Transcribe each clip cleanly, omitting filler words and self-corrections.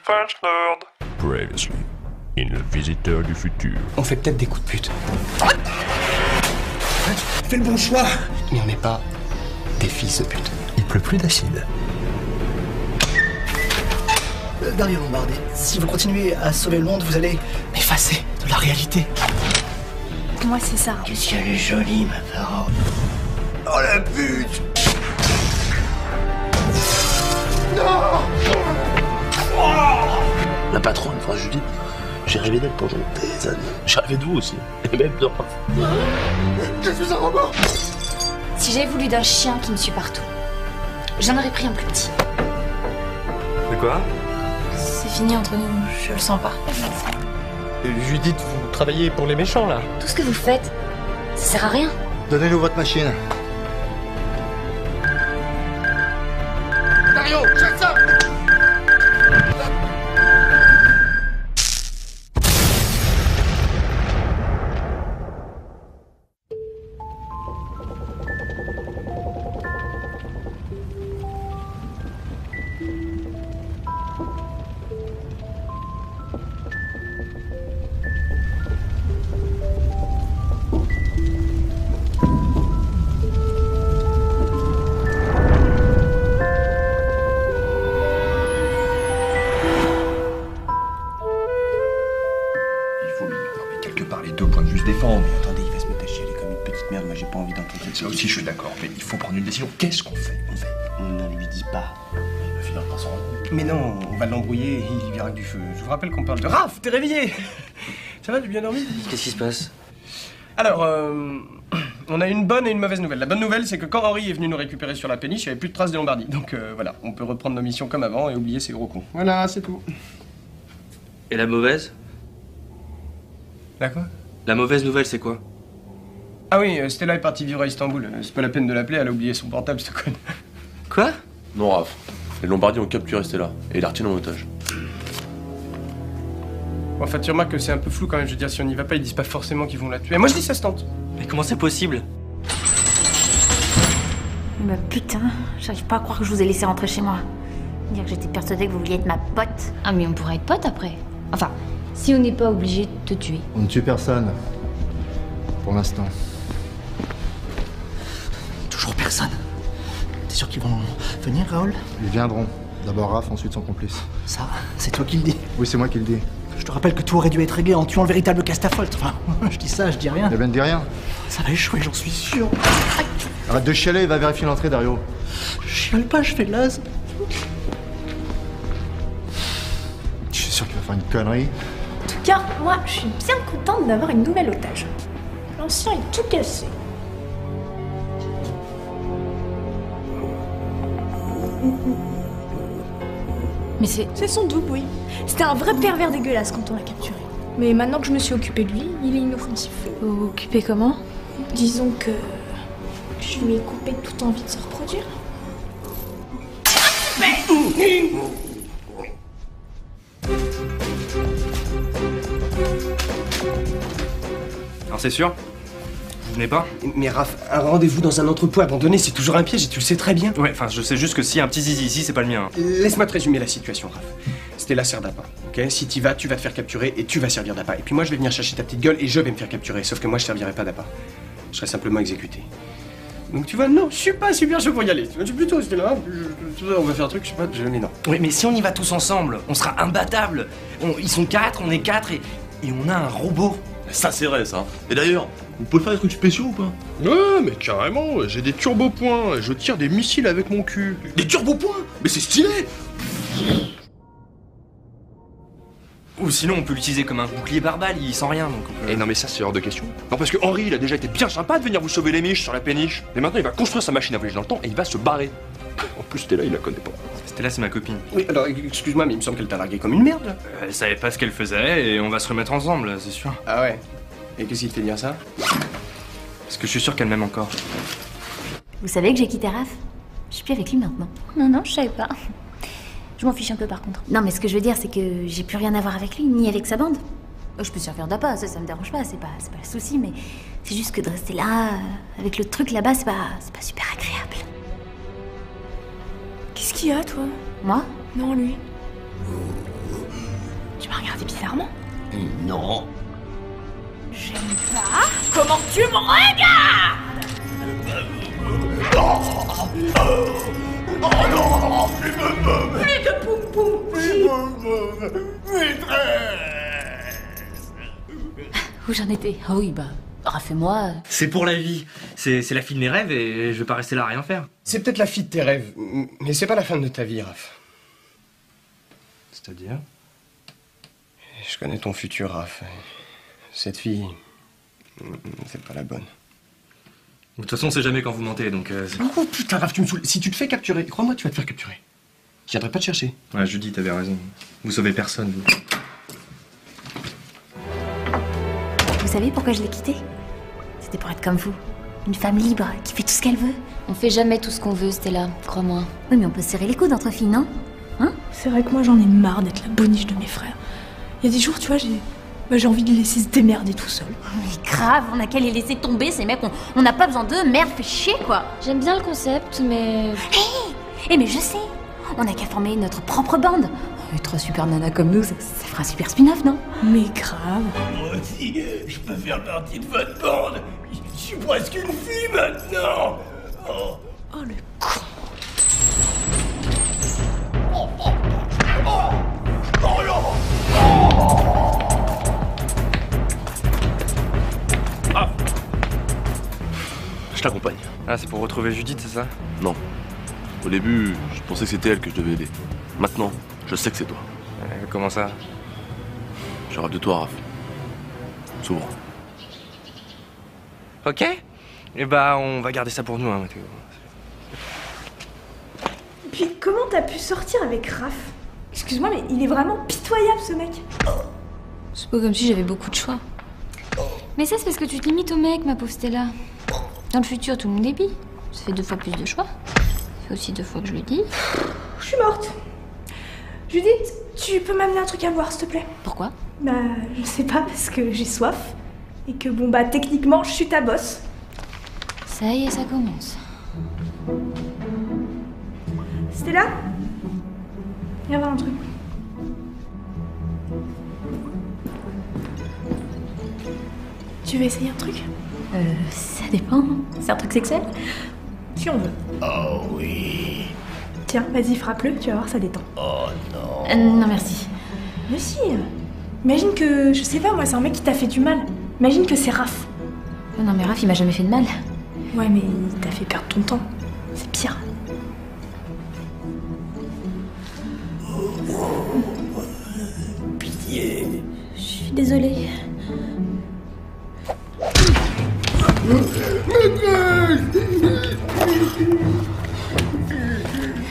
French Nerd. Previously, in Le Visiteur du Futur. On fait peut-être des coups de pute. Fais le bon choix. Mais on n'est pas des fils de pute. Il pleut plus d'acide. Dario Lombardi, si vous continuez à sauver le monde, vous allez m'effacer de la réalité. Moi, c'est Sarah. Qu'est-ce qu'elle est jolie, ma parole. Oh la pute. Non. La patronne, enfin Judith, j'ai rêvé d'elle pendant des années. J'ai rêvé de vous aussi, et même de Raph. Je suis un robot. Si j'avais voulu d'un chien qui me suit partout, j'en aurais pris un plus petit. C'est quoi? C'est fini entre nous, je le sens pas. Judith, vous travaillez pour les méchants, là. Tout ce que vous faites, ça sert à rien. Donnez-nous votre machine. Dario, check ça. Les deux points de vue se défendent. Mais attendez, il va se mettre à chialer comme une petite merde. Moi, j'ai pas envie d'entendre ça. Aussi, je suis d'accord. Mais il faut prendre une décision. Qu'est-ce qu'on fait? On ne lui dit pas. Il va finir par s'en rendre compte. Mais non, on va l'embrouiller et il y verra que du feu. Je vous rappelle qu'on parle de Raph, t'es réveillé? Ça va, tu as bien dormi? Qu'est-ce qui se passe? Alors, on a une bonne et une mauvaise nouvelle. La bonne nouvelle, c'est que quand Henri est venu nous récupérer sur la péniche, il n'y avait plus de traces des Lombardies. Donc voilà, on peut reprendre nos missions comme avant et oublier ces gros cons. Voilà, c'est tout. Et la mauvaise? D'accord. La mauvaise nouvelle, c'est quoi? Ah oui, Stella est partie vivre à Istanbul. C'est pas la peine de l'appeler, elle a oublié son portable, cette conne. Quoi? Non, Raph. Les Lombardies ont capturé Stella et la retiennent en otage. Bon, enfin, tu remarques que c'est un peu flou quand même. Je veux dire, si on n'y va pas, ils disent pas forcément qu'ils vont la tuer. Moi, je dis ça se tente. Mais comment c'est possible? Mais putain, j'arrive pas à croire que je vous ai laissé rentrer chez moi. Dire que j'étais persuadée que vous vouliez être ma pote. Ah, mais on pourrait être potes après. Enfin, si on n'est pas obligé de te tuer. On ne tue personne. Pour l'instant. Toujours personne. T'es sûr qu'ils vont venir, Raoul? Ils viendront. D'abord Raph, ensuite son complice. Ça, c'est toi qui le dis. Oui, c'est moi qui le dis. Je te rappelle que tout aurait dû être réglé en tuant le véritable Castafolt. Enfin, je dis ça, je dis rien. Eh ben, ne dis rien. Ça va échouer, j'en suis sûr. Arrête de chialer et va vérifier l'entrée, Dario. Je chiale pas, je fais l'ase. Je suis sûr qu'il va faire une connerie. En tout cas, moi, je suis bien contente d'avoir une nouvelle otage. L'ancien est tout cassé. Mais c'est... C'est son double, oui. C'était un vrai pervers dégueulasse quand on l'a capturé. Mais maintenant que je me suis occupée de lui, il est inoffensif. Occupé comment? Disons que je lui ai coupé toute envie de se reproduire. Alors c'est sûr? Vous venez pas? Mais Raph, un rendez-vous dans un entrepôt abandonné, c'est toujours un piège et tu le sais très bien. Ouais, enfin je sais juste que s'il y a un petit zizi ici, c'est pas le mien. Laisse-moi te résumer la situation, Raph. Stella sert d'appât, ok? Si t'y vas, tu vas te faire capturer et tu vas servir d'appât. Et puis moi, je vais venir chercher ta petite gueule et je vais me faire capturer. Sauf que moi, je servirai pas d'appât. Je serai simplement exécuté. Donc tu vois, non, je suis pas super chaud pour y aller. Tu vois, plutôt, Stella, on va faire un truc, je sais pas, mais non. Oui, mais si on y va tous ensemble, on sera imbattables. Ils sont 4, on est 4 et on a un robot. Ça, c'est vrai, ça. Et d'ailleurs, vous pouvez faire des trucs spéciaux ou pas? Ouais, mais carrément, j'ai des turbo-points, je tire des missiles avec mon cul. Des turbo-points? Mais c'est stylé! Ou sinon on peut l'utiliser comme un bouclier barbale, il sent rien donc on peut... Eh non mais ça c'est hors de question. Non parce que Henri il a déjà été bien sympa de venir vous sauver les miches sur la péniche. Et maintenant il va construire sa machine à voyager dans le temps et il va se barrer. En plus Stella il la connaît pas. Stella c'est ma copine. Oui, alors excuse-moi, mais il me semble qu'elle t'a largué comme une merde. Elle savait pas ce qu'elle faisait et on va se remettre ensemble, c'est sûr. Ah ouais? Et qu'est-ce qui te fait dire ça? Parce que je suis sûr qu'elle m'aime encore. Vous savez que j'ai quitté Raph? Je suis plus avec lui maintenant. Non, je savais pas. Je m'en fiche un peu par contre. Non, mais ce que je veux dire, c'est que j'ai plus rien à voir avec lui, ni avec sa bande. Je peux servir d'appât, ça me dérange pas, c'est pas le souci, mais c'est juste que de rester là, avec le truc là-bas, c'est pas super agréable. Qu'est-ce qu'il y a, toi? Moi? Non, lui. Tu m'as regardé bizarrement. Non. J'aime pas comment tu me regardes. Plus de poum poum. Où j'en étais? Ah oui, bah, Raph et moi... C'est pour la vie. C'est la fille de mes rêves et je vais pas rester là à rien faire. C'est peut-être la fille de tes rêves, mais c'est pas la fin de ta vie, Raph. C'est-à-dire? Je connais ton futur, Raph. Cette fille, c'est pas la bonne. De toute façon, on sait jamais quand vous mentez, donc... Oh putain, Raph, tu me saoules. Si tu te fais capturer, crois-moi, tu vas te faire capturer. Je viendrai pas te chercher. Ouais, Judy, t'avais raison. Vous sauvez personne, vous. Vous savez pourquoi je l'ai quittée? C'était pour être comme vous. Une femme libre, qui fait tout ce qu'elle veut. On fait jamais tout ce qu'on veut, Stella, crois-moi. Oui, mais on peut se serrer les coudes entre filles, non? Hein? C'est vrai que moi j'en ai marre d'être la boniche de mes frères. Il y a des jours, tu vois, j'ai envie de les laisser se démerder tout seuls. Mais grave, on a qu'à les laisser tomber, ces mecs, on n'a pas besoin d'eux, merde, fais chier, quoi. J'aime bien le concept, mais... Eh mais je sais, on a qu'à former notre propre bande. Et 3 super nanas comme nous, ça fera un super spin-off, non? Mais grave. Moi aussi, je peux faire partie de votre bande. Je suis presque une fille maintenant. Oh le con. Je t'accompagne. Ah, c'est pour retrouver Judith, c'est ça? Non. Au début, je pensais que c'était elle que je devais aider. Maintenant, je sais que c'est toi. Comment ça? Je rêve de toi, Raph. Souvent. Ok. Et bah, on va garder ça pour nous, hein, Mathéo. Puis comment t'as pu sortir avec Raph? Excuse-moi, mais il est vraiment pitoyable, ce mec. C'est pas comme si j'avais beaucoup de choix. Mais ça, c'est parce que tu te limites au mec, ma pauvre Stella. Dans le futur, tout le monde est bi. Ça fait 2 fois plus de choix. Ça fait aussi 2 fois que je le dis. Je suis morte. Judith, tu peux m'amener un truc à boire, s'il te plaît? Pourquoi? Bah, je sais pas, parce que j'ai soif. Et que bon, bah, techniquement, je suis ta bosse. Ça y est, ça commence. Stella? Viens voir un truc. Tu veux essayer un truc? Ça dépend. C'est un truc sexuel? Si on veut. Oh oui. Tiens, vas-y, frappe-le, tu vas voir, ça détend. Oh non. Non, merci. Mais si. Imagine que, je sais pas, moi, c'est un mec qui t'a fait du mal. Imagine que c'est Raph. Non, mais Raph, il m'a jamais fait de mal. Ouais, mais il t'a fait perdre ton temps. C'est pire. Pitié. Je suis désolée.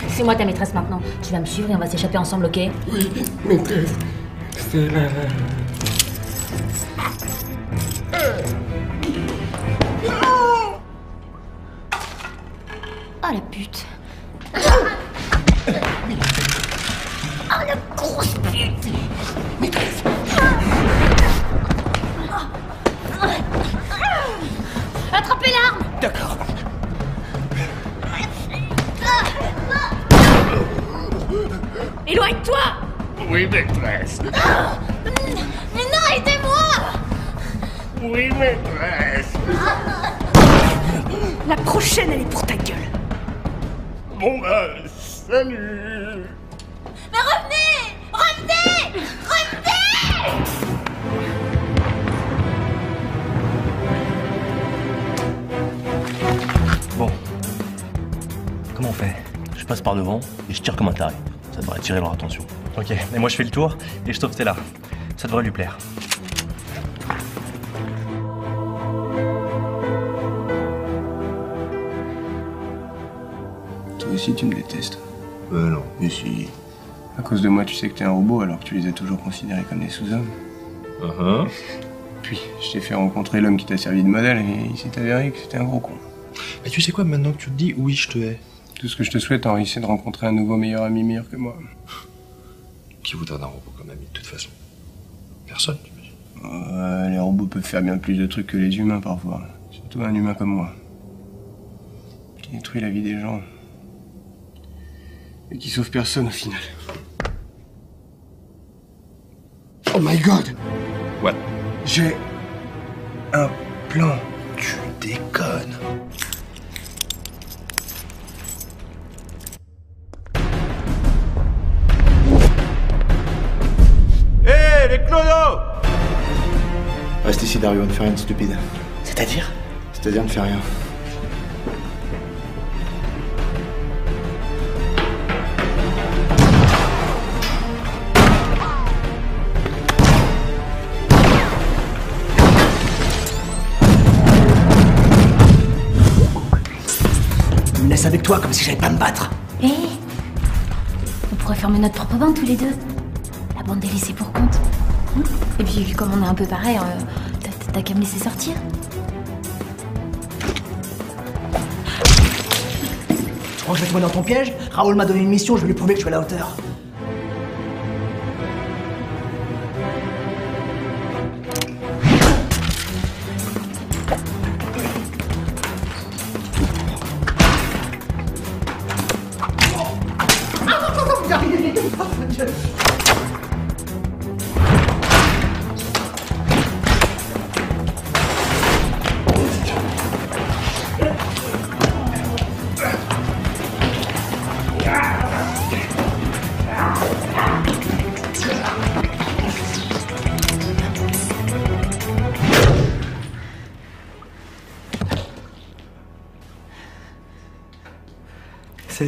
C'est moi ta maîtresse maintenant. Tu vas me suivre et on va s'échapper ensemble, ok? Oui, maîtresse. C'est là. Oh la pute. Oh la grosse pute. Maîtresse. Attrapez l'arme. D'accord. Éloigne-toi. Oui, maîtresse. Mais non, aidez-moi. Oui, maîtresse. La prochaine, elle est pour ta gueule. Bon bah, salut. Mais revenez. Revenez. Revenez. Bon. Comment on fait? Je passe par devant et je tire comme un taré. Ça devrait attirer leur attention. Ok, et moi je fais le tour et je sauve Stella. Ça devrait lui plaire. Toi aussi, tu me détestes. Non, mais si. À cause de moi, tu sais que t'es un robot alors que tu les as toujours considérés comme des sous-hommes. Puis, je t'ai fait rencontrer l'homme qui t'a servi de modèle et il s'est avéré que c'était un gros con. Mais tu sais quoi, maintenant que tu te dis, oui, je te hais. Tout ce que je te souhaite, Henri, c'est de rencontrer un nouveau meilleur ami meilleur que moi. Qui voudra d'un robot comme ami, de toute façon? Personne, j'imagine. Les robots peuvent faire bien plus de trucs que les humains parfois. Surtout un humain comme moi. Qui détruit la vie des gens. Et qui sauve personne au final. Oh my god! What? J'ai un plan. Tu déconnes. Hé, les clodos! Reste ici, Dario, ne fais rien de stupide. C'est-à-dire? C'est-à-dire ne fais rien. Tu me laisses avec toi comme si j'allais pas me battre. Hé On pourrait former notre propre bande tous les deux. La bande des laissés pour compte. Et puis, vu comme on est un peu pareil, t'as qu'à me laisser sortir. Tu crois que je vais tomber dans ton piège? Raoul m'a donné une mission, je vais lui prouver que je suis à la hauteur.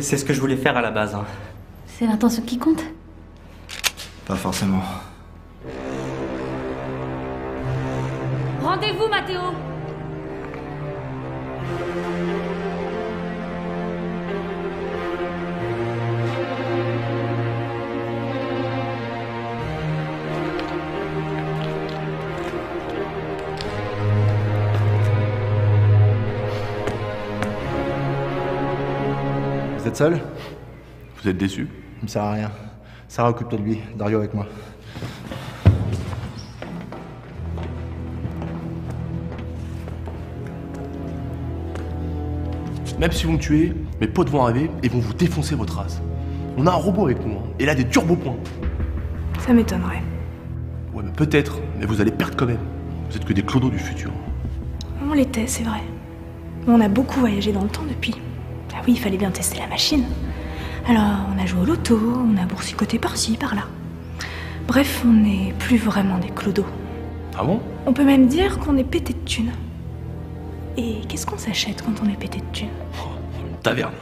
C'est ce que je voulais faire à la base. Hein. C'est l'intention qui compte. Pas forcément. Rendez-vous, Mathéo. Vous êtes seul? Vous êtes déçu? Ça me sert à rien. Sarah, occupe-toi de lui. Dario avec moi. Même si vous me tuez, mes potes vont arriver et vont vous défoncer votre race. On a un robot avec nous, hein, et il a des turbo-points. Ça m'étonnerait. Ouais, mais peut-être, mais vous allez perdre quand même. Vous êtes que des clodos du futur. On l'était, c'est vrai. On a beaucoup voyagé dans le temps depuis. Ah oui, il fallait bien tester la machine. Alors, on a joué au loto, on a boursicoté par-ci, par-là. Bref, on n'est plus vraiment des clodos. Ah bon? On peut même dire qu'on est pété de thunes. Et qu'est-ce qu'on s'achète quand on est pété de thunes? Une taverne.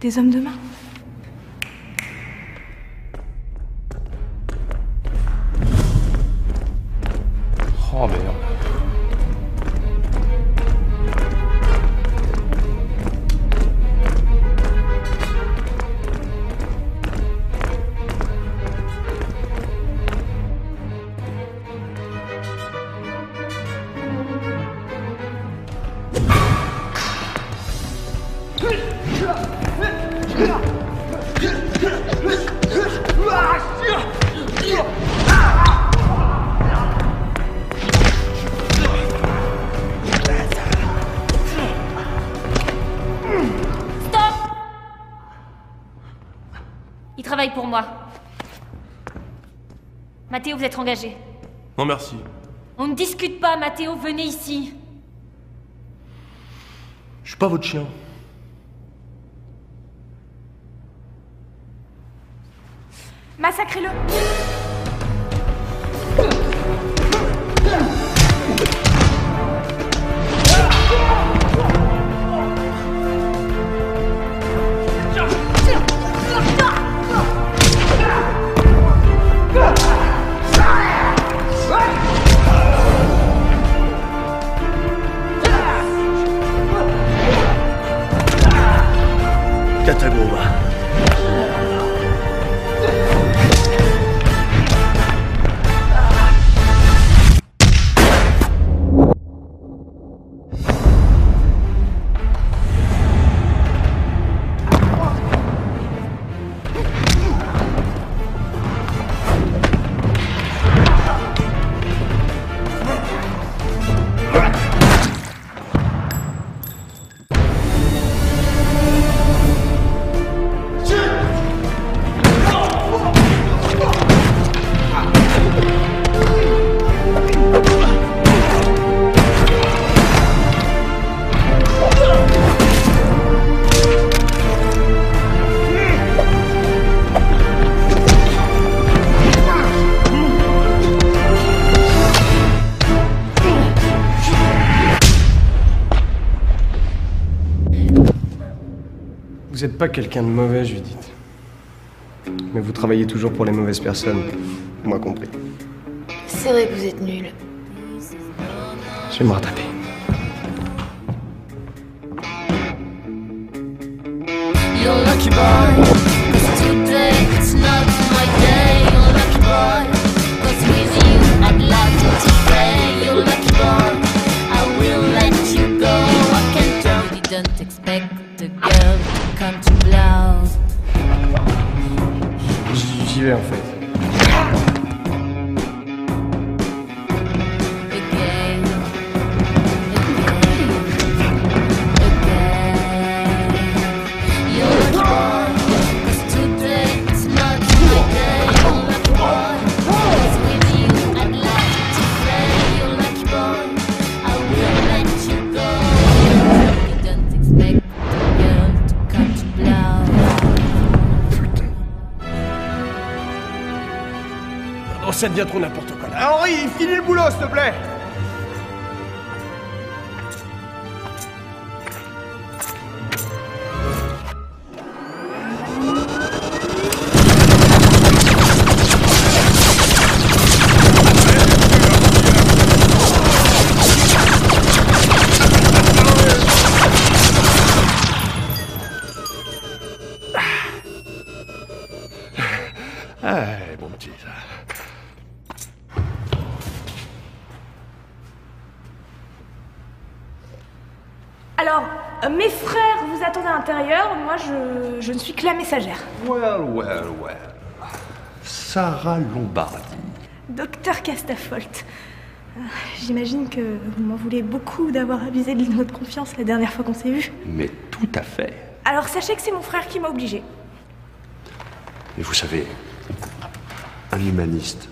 Des hommes de main. Oh merde. Il travaille pour moi. Mathéo, vous êtes engagé. Non merci. On ne discute pas, Mathéo, venez ici. Je suis pas votre chien. Massacrez-le! Katagova. êtes pas quelqu'un de mauvais, Judith. Mais vous travaillez toujours pour les mauvaises personnes, moi compris. C'est vrai que vous êtes nul. Je vais me rattraper. You're lucky boy, 'cause today it's not my day. You're lucky boy, 'cause with you I'd like to play. You're lucky boy, I will let you go. I can't tell, didn't expect the girl to come to blow. J'y vais en fait. Oh, ça devient trop n'importe quoi. Ah, Henri, finis le boulot, s'il te plaît. Ah, bon petit, ça. Alors, mes frères vous attendent à l'intérieur, moi je ne suis que la messagère. Well. Sarah Lombardi. Docteur Castafolt. J'imagine que vous m'en voulez beaucoup d'avoir abusé de notre confiance la dernière fois qu'on s'est vus. Mais tout à fait. Alors sachez que c'est mon frère qui m'a obligée. Et vous savez, un humaniste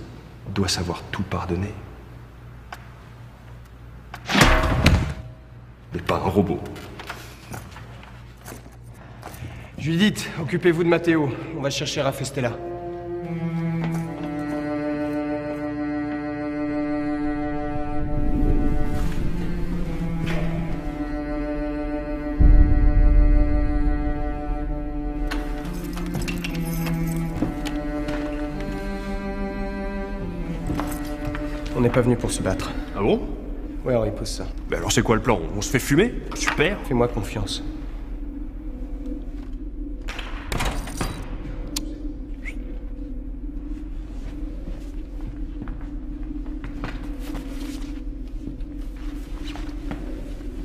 doit savoir tout pardonner. Mais pas un robot. Judith, occupez-vous de Mathéo. On va chercher Raph et Stella. On n'est pas venu pour se battre. Ah bon? Ouais, on pose ça. Mais alors c'est quoi le plan? On se fait fumer? Super. Fais-moi confiance.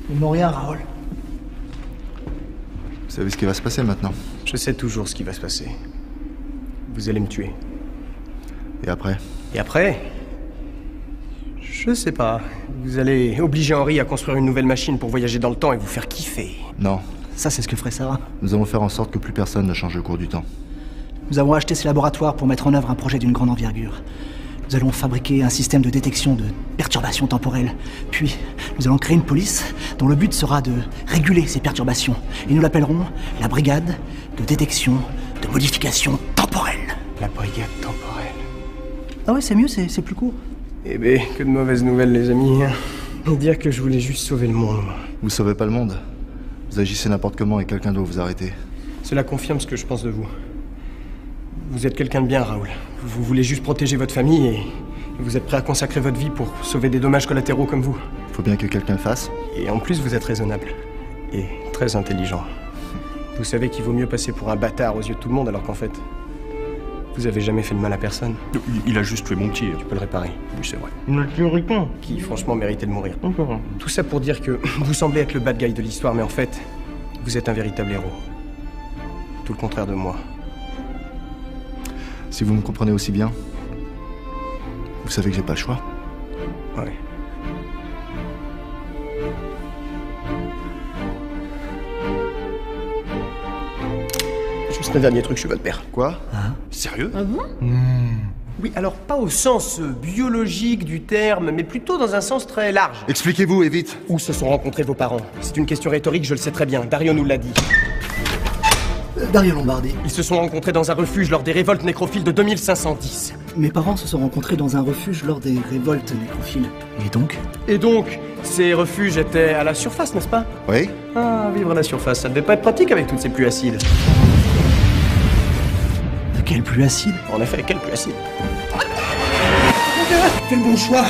Ils n'ont rien, Raoul. Vous savez ce qui va se passer maintenant? Je sais toujours ce qui va se passer. Vous allez me tuer. Et après? Et après? Je sais pas. Vous allez obliger Henri à construire une nouvelle machine pour voyager dans le temps et vous faire kiffer. Non. Ça, c'est ce que ferait Sarah. Nous allons faire en sorte que plus personne ne change au cours du temps. Nous avons acheté ces laboratoires pour mettre en œuvre un projet d'une grande envergure. Nous allons fabriquer un système de détection de perturbations temporelles. Puis, nous allons créer une police dont le but sera de réguler ces perturbations. Et nous l'appellerons la brigade de détection de modifications temporelles. La brigade temporelle. Ah ouais, c'est mieux, c'est plus court. Eh ben, que de mauvaises nouvelles, les amis. Dire que je voulais juste sauver le monde, moi. Vous sauvez pas le monde. Vous agissez n'importe comment et quelqu'un doit vous arrêter. Cela confirme ce que je pense de vous. Vous êtes quelqu'un de bien, Raoul. Vous voulez juste protéger votre famille et vous êtes prêt à consacrer votre vie pour sauver des dommages collatéraux comme vous. Faut bien que quelqu'un le fasse. Et en plus, vous êtes raisonnable. Et très intelligent. Vous savez qu'il vaut mieux passer pour un bâtard aux yeux de tout le monde alors qu'en fait, vous avez jamais fait de mal à personne. Il a juste tué mon petit. Tu peux le réparer. Oui, c'est vrai. Il ne le tuerait pas. Qui, franchement, méritait de mourir. Tout ça pour dire que vous semblez être le bad guy de l'histoire, mais en fait, vous êtes un véritable héros. Tout le contraire de moi. Si vous me comprenez aussi bien, vous savez que j'ai pas le choix. Ouais. Juste un dernier truc, je suis votre père. Quoi? Sérieux? Ah bon? Oui, alors pas au sens biologique du terme, mais plutôt dans un sens très large. Expliquez-vous et vite. Où se sont rencontrés vos parents? C'est une question rhétorique, je le sais très bien. Dario nous l'a dit. Dario Lombardi. Ils se sont rencontrés dans un refuge lors des révoltes nécrophiles de 2510. Mes parents se sont rencontrés dans un refuge lors des révoltes nécrophiles. Et donc, ces refuges étaient à la surface, n'est-ce pas? Oui. Ah, vivre à la surface, ça devait pas être pratique avec toutes ces pluies acides. Quelle pluie acide? En effet, quelle pluie acide. Fais le bon choix.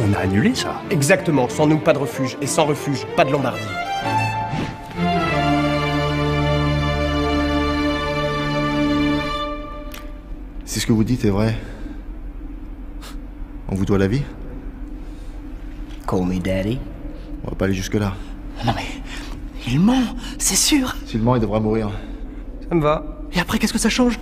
On a annulé ça. Exactement, sans nous, pas de refuge, et sans refuge, pas de Lombardie. Si ce que vous dites est vrai, on vous doit la vie? Call me daddy. On va pas aller jusque-là. Non mais, il ment, c'est sûr. S'il ment, il devra mourir. Ça me va. Et après, qu'est-ce que ça change?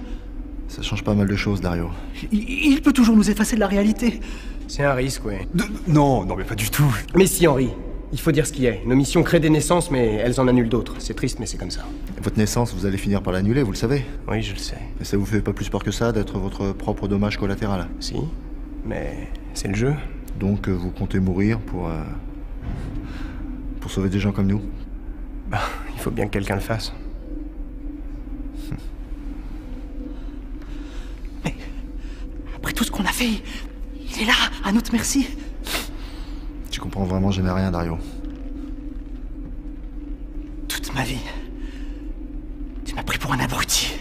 Ça change pas mal de choses, Dario. Il peut toujours nous effacer de la réalité. C'est un risque, ouais. Non, mais pas du tout. Mais si, Henri, il faut dire ce qui est. Nos missions créent des naissances, mais elles en annulent d'autres. C'est triste, mais c'est comme ça. Votre naissance, vous allez finir par l'annuler, vous le savez? Oui, je le sais. Et ça vous fait pas plus peur que ça d'être votre propre dommage collatéral? Si, mais c'est le jeu. Donc vous comptez mourir pour sauver des gens comme nous? Bah, il faut bien que quelqu'un le fasse. Mais après tout ce qu'on a fait, il est là, à notre merci. Tu comprends vraiment jamais rien, Dario. Toute ma vie, tu m'as pris pour un abruti.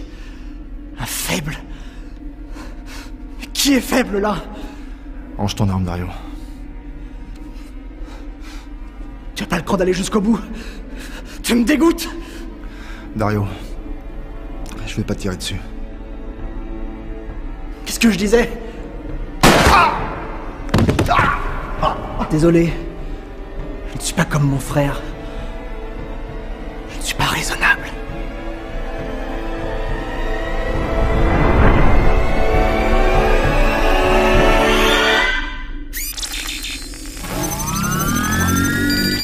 Un faible. Mais qui est faible, là? Range ton arme, Dario. Tu as pas le cran d'aller jusqu'au bout. Tu me dégoûtes. Dario, je vais pas te tirer dessus. Qu'est-ce que je disais? Désolé. Je ne suis pas comme mon frère. Je ne suis pas raisonnable.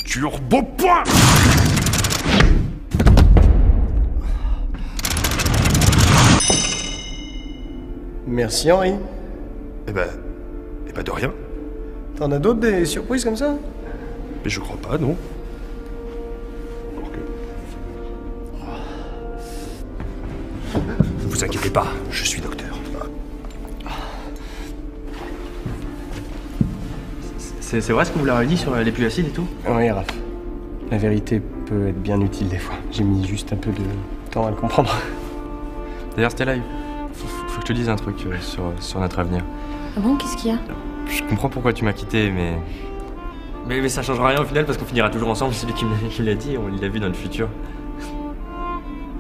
Turbo point. Merci, Henri. Eh ben, de rien. T'en as d'autres des surprises comme ça? Mais je crois pas, non. Encore que... Vous inquiétez pas, je suis docteur. C'est vrai ce que vous leur avez dit sur les pluies acides et tout? Oui, Raph. La vérité peut être bien utile des fois. J'ai mis juste un peu de temps à le comprendre. D'ailleurs, Stella, faut que je te dise un truc sur notre avenir. Ah bon, qu'est-ce qu'il y a? Je comprends pourquoi tu m'as quitté, mais ça changera rien au final parce qu'on finira toujours ensemble. C'est lui qui me l'a dit, on l'a vu dans le futur.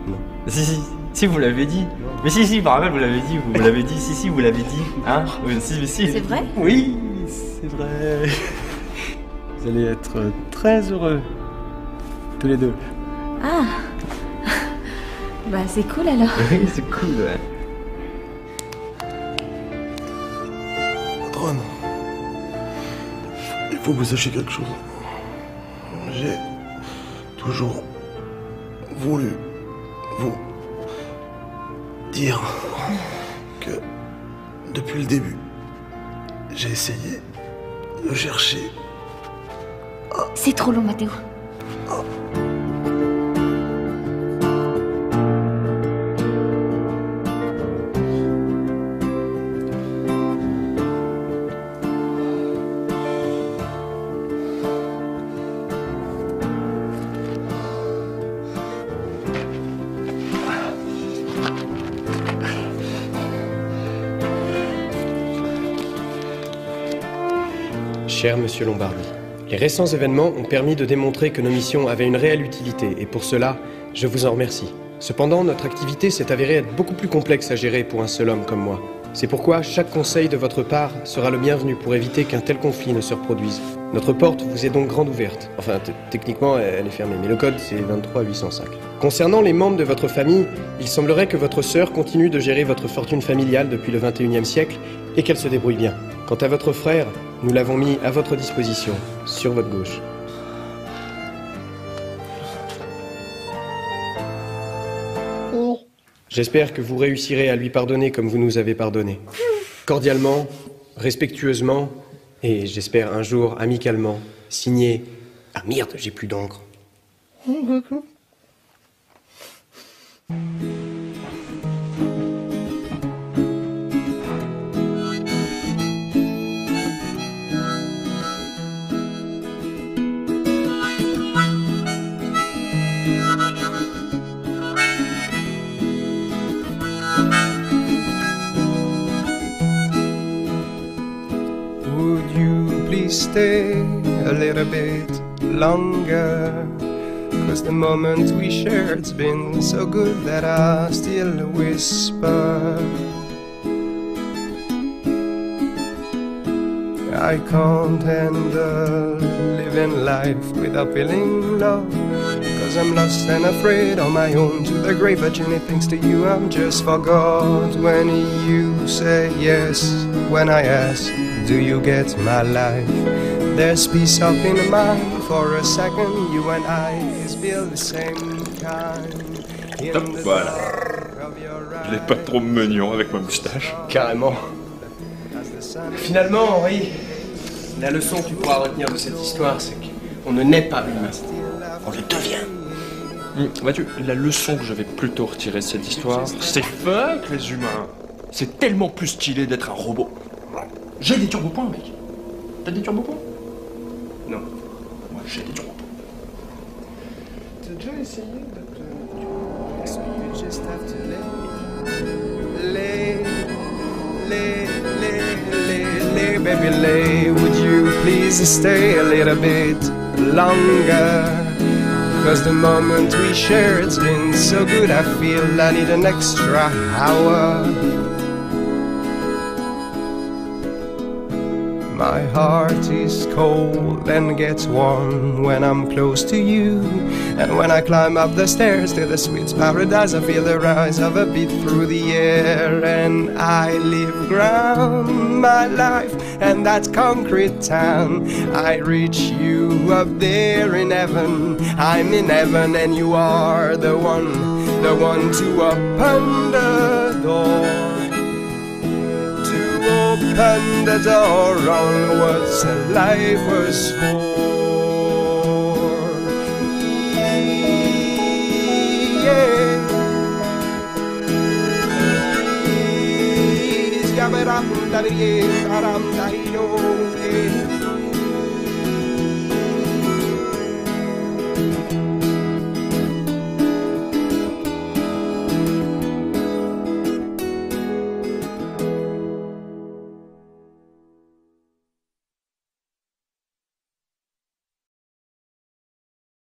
Non. Si, vous l'avez dit. Mais si, par rappel, vous l'avez dit, vous l'avez dit, si, vous l'avez dit. Hein? Si. C'est vrai? Oui, c'est vrai. Vous allez être très heureux. Tous les deux. Ah. Bah, c'est cool alors. Oui, c'est cool, ouais. Patronne, il faut que vous sachiez quelque chose. J'ai toujours voulu vous dire que depuis le début, j'ai essayé de chercher. C'est trop long, Mathéo. Cher Monsieur Lombardi, les récents événements ont permis de démontrer que nos missions avaient une réelle utilité et pour cela, je vous en remercie. Cependant, notre activité s'est avérée être beaucoup plus complexe à gérer pour un seul homme comme moi. C'est pourquoi chaque conseil de votre part sera le bienvenu pour éviter qu'un tel conflit ne se reproduise. Notre porte vous est donc grande ouverte. Enfin, techniquement, elle est fermée, mais le code, c'est 23805. Concernant les membres de votre famille, il semblerait que votre sœur continue de gérer votre fortune familiale depuis le 21e siècle et qu'elle se débrouille bien. Quant à votre frère, nous l'avons mis à votre disposition, sur votre gauche. J'espère que vous réussirez à lui pardonner comme vous nous avez pardonné. Cordialement, respectueusement, et j'espère un jour amicalement, signé... Ah merde, j'ai plus d'encre. Would you please stay a little bit longer? 'Cause the moment we shared's been so good that I still whisper. I can't handle living life without feeling love. 'Cause I'm lost and afraid on my own to the grave. But Jenny, thanks to you, I'm just forgot. When you say yes, when I ask, do you get my life? There's peace up in the mind. For a second, you and I feel the same kind. Hop, voilà. Je l'ai pas trop mignon avec ma moustache. Carrément. Finalement, Henri, la leçon que tu pourras retenir de cette histoire, c'est qu'on ne naît pas humain. On le devient. Vois-tu, la leçon que je vais plutôt retirer de cette histoire, c'est fuck les humains. C'est tellement plus stylé d'être un robot. J'ai des turbopoints, mec. T'as des turbopoints? Non. Moi, j'ai des turbopoints. T'as déjà essayé de te... Baby, lay, would you please stay a little bit longer? 'Cause the moment we share, it's been so good, I feel I need an extra hour. My heart is cold and gets warm when I'm close to you. And when I climb up the stairs to the sweet paradise, I feel the rise of a beat through the air. And I live ground my life and that concrete town. I reach you up there in heaven. I'm in heaven and you are the one to open the door. Open the door on what life was for. Yeah.